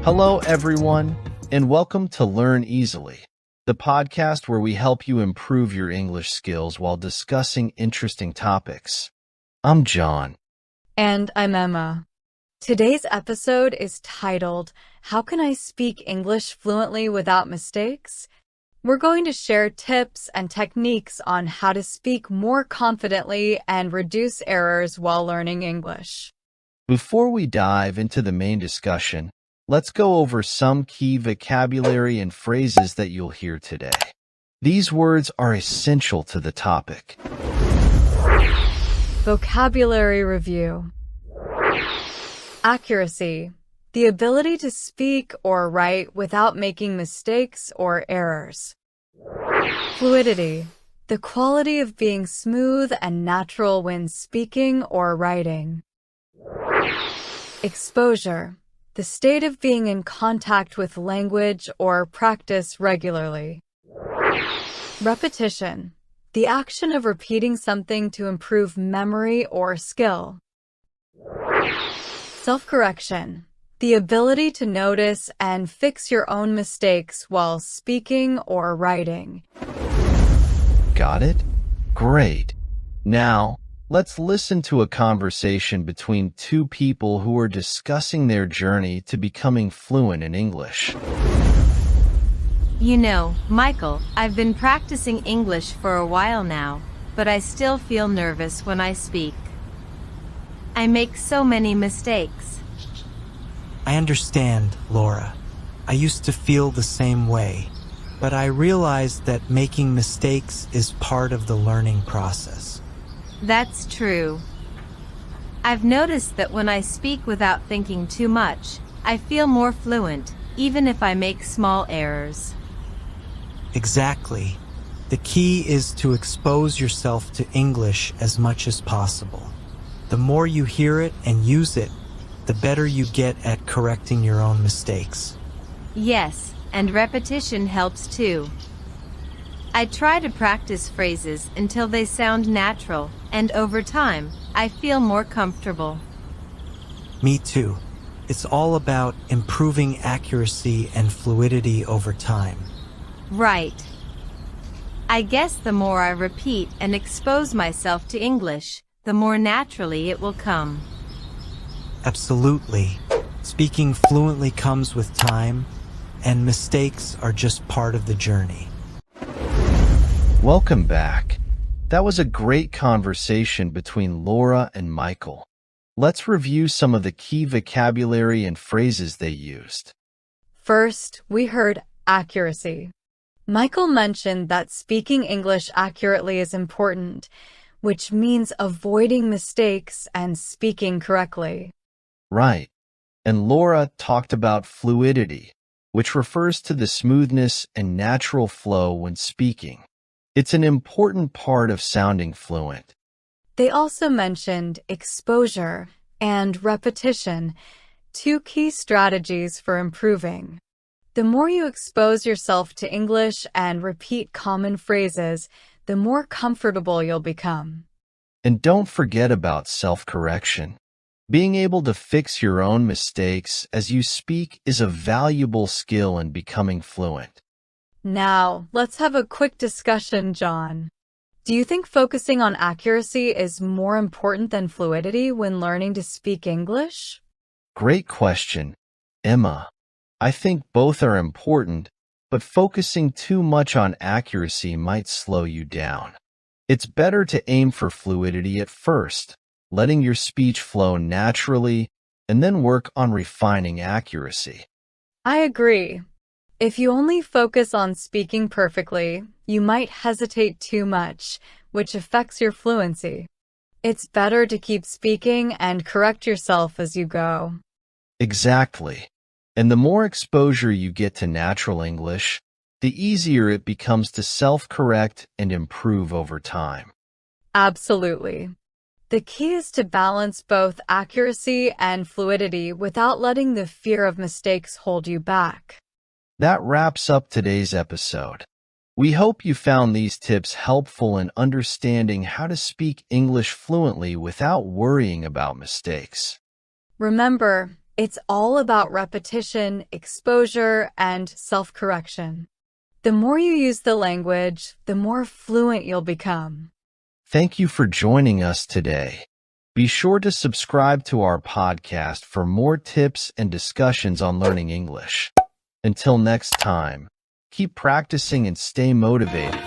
Hello, everyone, and welcome to Learn Easily, the podcast where we help you improve your English skills while discussing interesting topics. I'm John. And I'm Emma. Today's episode is titled, How Can I Speak English Fluently Without Mistakes? We're going to share tips and techniques on how to speak more confidently and reduce errors while learning English. Before we dive into the main discussion, let's go over some key vocabulary and phrases that you'll hear today. These words are essential to the topic. Vocabulary review. Accuracy. The ability to speak or write without making mistakes or errors. Fluidity. The quality of being smooth and natural when speaking or writing. Exposure. The state of being in contact with language or practice regularly. Repetition. The action of repeating something to improve memory or skill. Self-correction. The ability to notice and fix your own mistakes while speaking or writing. Got it? Great. Now, let's listen to a conversation between two people who are discussing their journey to becoming fluent in English. You know, Michael, I've been practicing English for a while now, but I still feel nervous when I speak. I make so many mistakes. I understand, Laura. I used to feel the same way, but I realized that making mistakes is part of the learning process. That's true. I've noticed that when I speak without thinking too much, I feel more fluent, even if I make small errors. Exactly. The key is to expose yourself to English as much as possible. The more you hear it and use it, the better you get at correcting your own mistakes. Yes, and repetition helps too. I try to practice phrases until they sound natural, and over time, I feel more comfortable. Me too. It's all about improving accuracy and fluidity over time. Right. I guess the more I repeat and expose myself to English, the more naturally it will come. Absolutely. Speaking fluently comes with time, and mistakes are just part of the journey. Welcome back. That was a great conversation between Laura and Michael. Let's review some of the key vocabulary and phrases they used. First, we heard accuracy. Michael mentioned that speaking English accurately is important, which means avoiding mistakes and speaking correctly. Right. And Laura talked about fluidity, which refers to the smoothness and natural flow when speaking. It's an important part of sounding fluent. They also mentioned exposure and repetition, two key strategies for improving. The more you expose yourself to English and repeat common phrases, the more comfortable you'll become. And don't forget about self-correction. Being able to fix your own mistakes as you speak is a valuable skill in becoming fluent. Now, let's have a quick discussion, John. Do you think focusing on accuracy is more important than fluidity when learning to speak English? Great question, Emma. I think both are important, but focusing too much on accuracy might slow you down. It's better to aim for fluidity at first, letting your speech flow naturally, and then work on refining accuracy. I agree. If you only focus on speaking perfectly, you might hesitate too much, which affects your fluency. It's better to keep speaking and correct yourself as you go. Exactly. And the more exposure you get to natural English, the easier it becomes to self-correct and improve over time. Absolutely. The key is to balance both accuracy and fluidity without letting the fear of mistakes hold you back. That wraps up today's episode. We hope you found these tips helpful in understanding how to speak English fluently without worrying about mistakes. Remember, It's all about repetition, exposure, and self-correction. The more you use the language, the more fluent you'll become. Thank you for joining us today. Be sure to subscribe to our podcast for more tips and discussions on learning English. Until next time, keep practicing and stay motivated.